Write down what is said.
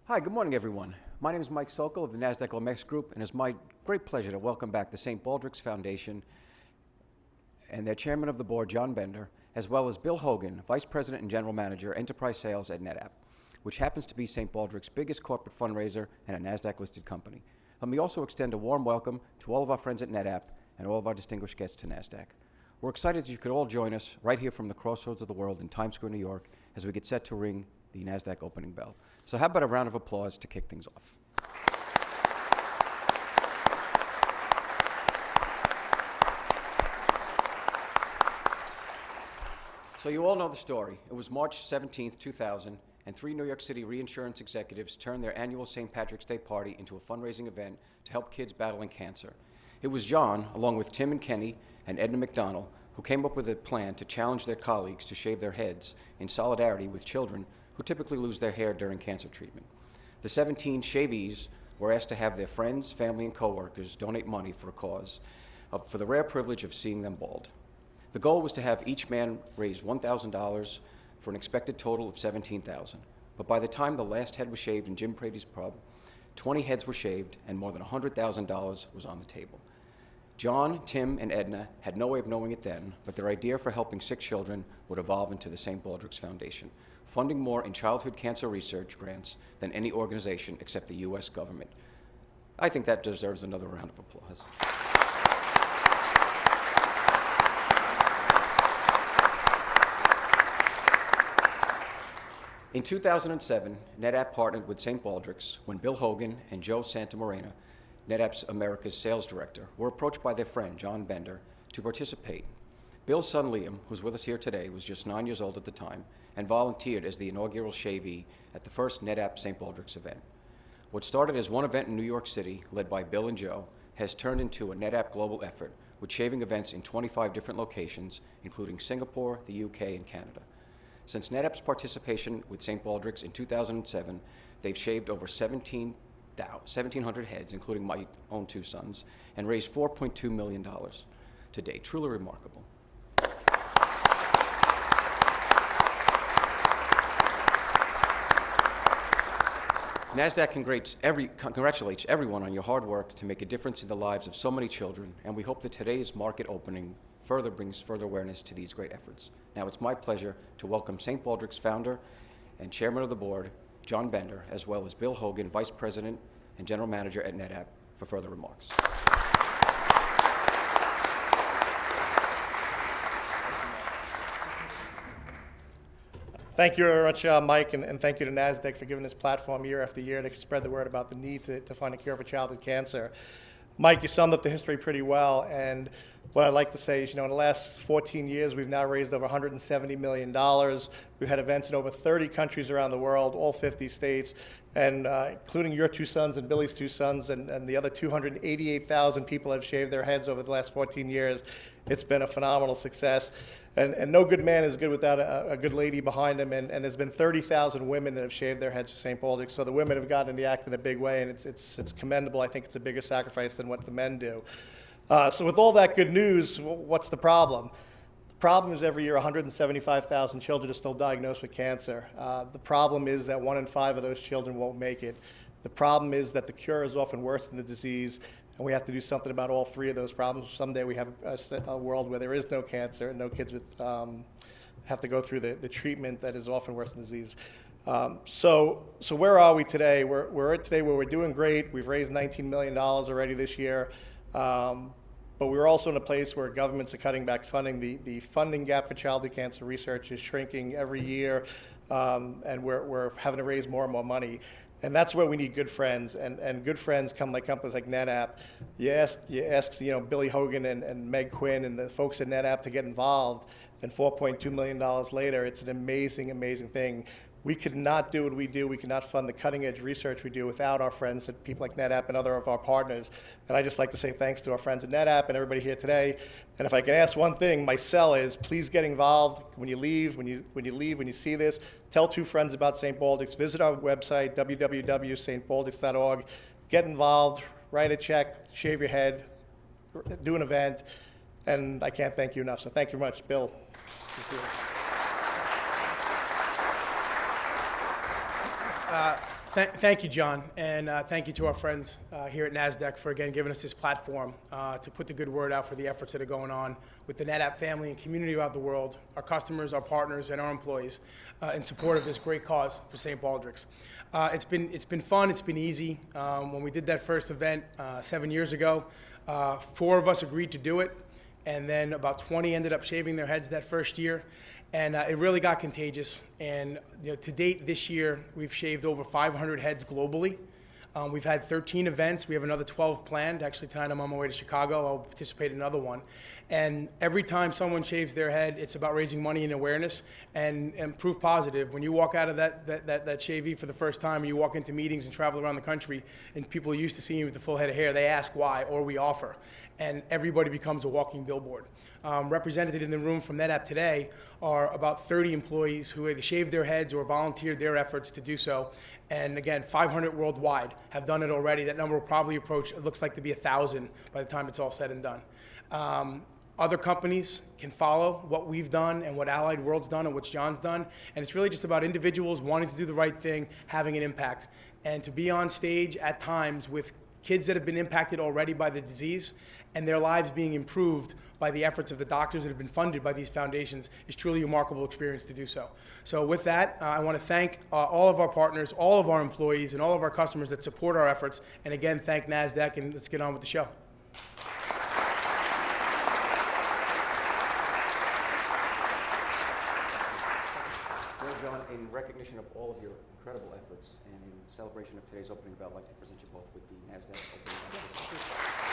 Hi, good morning, everyone. My name is Mike Sokol of the NASDAQ OMX Group, and it's my great pleasure to welcome back the St. Baldrick's Foundation and their chairman of the board, John Bender, as well as Bill Hogan, Vice President and General Manager, Enterprise Sales at NetApp, which happens to be St. Baldrick's biggest corporate fundraiser and a NASDAQ-listed company. Let me also extend a warm welcome to all of our friends at NetApp and all of our distinguished guests to NASDAQ. We're excited that you could all join us right here from the crossroads of the world in Times Square, New York, as we get set to ring the NASDAQ opening bell. So how about a round of applause to kick things off? So you all know the story. It was March 17th, 2000, and 3 New York City reinsurance executives turned their annual St. Patrick's Day party into a fundraising event to help kids battling cancer. It was John, along with Tim and Kenny and Edna McDonald, who came up with a plan to challenge their colleagues to shave their heads in solidarity with children who typically lose their hair during cancer treatment. The 17 shavees were asked to have their friends, family, and coworkers donate money for a cause, for the rare privilege of seeing them bald. The goal was to have each man raise $1,000 for an expected total of $17,000. But by the time the last head was shaved in Jim Prady's pub, 20 heads were shaved and more than $100,000 was on the table. John, Tim, and Edna had no way of knowing it then, but their idea for helping sick children would evolve into the St. Baldrick's Foundation, funding more in childhood cancer research grants than any organization except the U.S. government. I think that deserves another round of applause. In 2007, NetApp partnered with St. Baldrick's when Bill Hogan and Joe Santamorena, NetApp's America's sales director, were approached by their friend, John Bender, to participate. Bill's son, Liam, who's with us here today, was just 9 years old at the time and volunteered as the inaugural shavee at the first NetApp St. Baldrick's event. What started as one event in New York City, led by Bill and Joe, has turned into a NetApp global effort with shaving events in 25 different locations, including Singapore, the UK, and Canada. Since NetApp's participation with St. Baldrick's in 2007, they've shaved over 1,700 heads, including my own 2 sons, and raised $4.2 million to date. Truly remarkable. NASDAQ congratulates everyone on your hard work to make a difference in the lives of so many children, and we hope that today's market opening brings further awareness to these great efforts. Now it's my pleasure to welcome St. Baldrick's founder and chairman of the board, John Bender, as well as Bill Hogan, vice president and general manager at NetApp, for further remarks. Thank you very much, Mike, and thank you to NASDAQ for giving this platform year after year to spread the word about the need to find a cure for childhood cancer. Mike, you summed up the history pretty well, and what I'd like to say is, in the last 14 years, we've now raised over $170 million. We've had events in over 30 countries around the world, all 50 states, and including your 2 sons and Billy's 2 sons, and the other 288,000 people have shaved their heads over the last 14 years. It's been a phenomenal success. And no good man is good without a good lady behind him. And there's been 30,000 women that have shaved their heads for St. Baldrick's. So the women have gotten in the act in a big way, and it's commendable. I think it's a bigger sacrifice than what the men do. So with all that good news, what's the problem? The problem is every year 175,000 children are still diagnosed with cancer. The problem is that 1 in 5 of those children won't make it. The problem is that the cure is often worse than the disease. And we have to do something about all 3 of those problems. Someday we have a world where there is no cancer and no kids have to go through the treatment that is often worse than disease. So where are we today? We're at today where we're doing great. We've raised $19 million already this year. But we're also in a place where governments are cutting back funding. The funding gap for childhood cancer research is shrinking every year, and we're having to raise more and more money. And that's where we need good friends, and good friends come like companies like NetApp. You ask Billy Hogan and Meg Quinn and the folks at NetApp to get involved, and $4.2 million later, it's an amazing, amazing thing. We could not do what we do. We could not fund the cutting edge research we do without our friends at people like NetApp and other of our partners. And I just like to say thanks to our friends at NetApp and everybody here today. And if I can ask one thing, my cell is please get involved when you leave, when you see this, tell 2 friends about St. Baldrick's. Visit our website, www.stbaldricks.org. Get involved, write a check, shave your head, do an event. And I can't thank you enough. So thank you very much, Bill. Thank you, John, and thank you to our friends here at NASDAQ for, again, giving us this platform to put the good word out for the efforts that are going on with the NetApp family and community around the world, our customers, our partners, and our employees in support of this great cause for St. Baldrick's. It's been fun. It's been easy. When we did that first event 7 years ago, 4 of us agreed to do it, and then about 20 ended up shaving their heads that first year. And it really got contagious. And to date this year, we've shaved over 500 heads globally. We've had 13 events. We have another 12 planned. Actually, tonight I'm on my way to Chicago. I'll participate in another one. And every time someone shaves their head, it's about raising money and awareness and proof positive. When you walk out of that shavee for the first time and you walk into meetings and travel around the country and people are used to seeing you with the full head of hair, they ask why, or we offer. And everybody becomes a walking billboard. Represented in the room from NetApp today are about 30 employees who either shaved their heads or volunteered their efforts to do so. And again, 500 worldwide have done it already. That number will probably approach, it looks like, to be 1,000 by the time it's all said and done. Other companies can follow what we've done and what Allied World's done and what John's done. And it's really just about individuals wanting to do the right thing, having an impact. And to be on stage at times with kids that have been impacted already by the disease and their lives being improved by the efforts of the doctors that have been funded by these foundations is truly a remarkable experience to do so. So with that, I want to thank all of our partners, all of our employees, and all of our customers that support our efforts. And again, thank NASDAQ, and let's get on with the show. Well, John, in recognition of all of your incredible efforts and in celebration of today's opening, I'd like to present you both with the NASDAQ opening.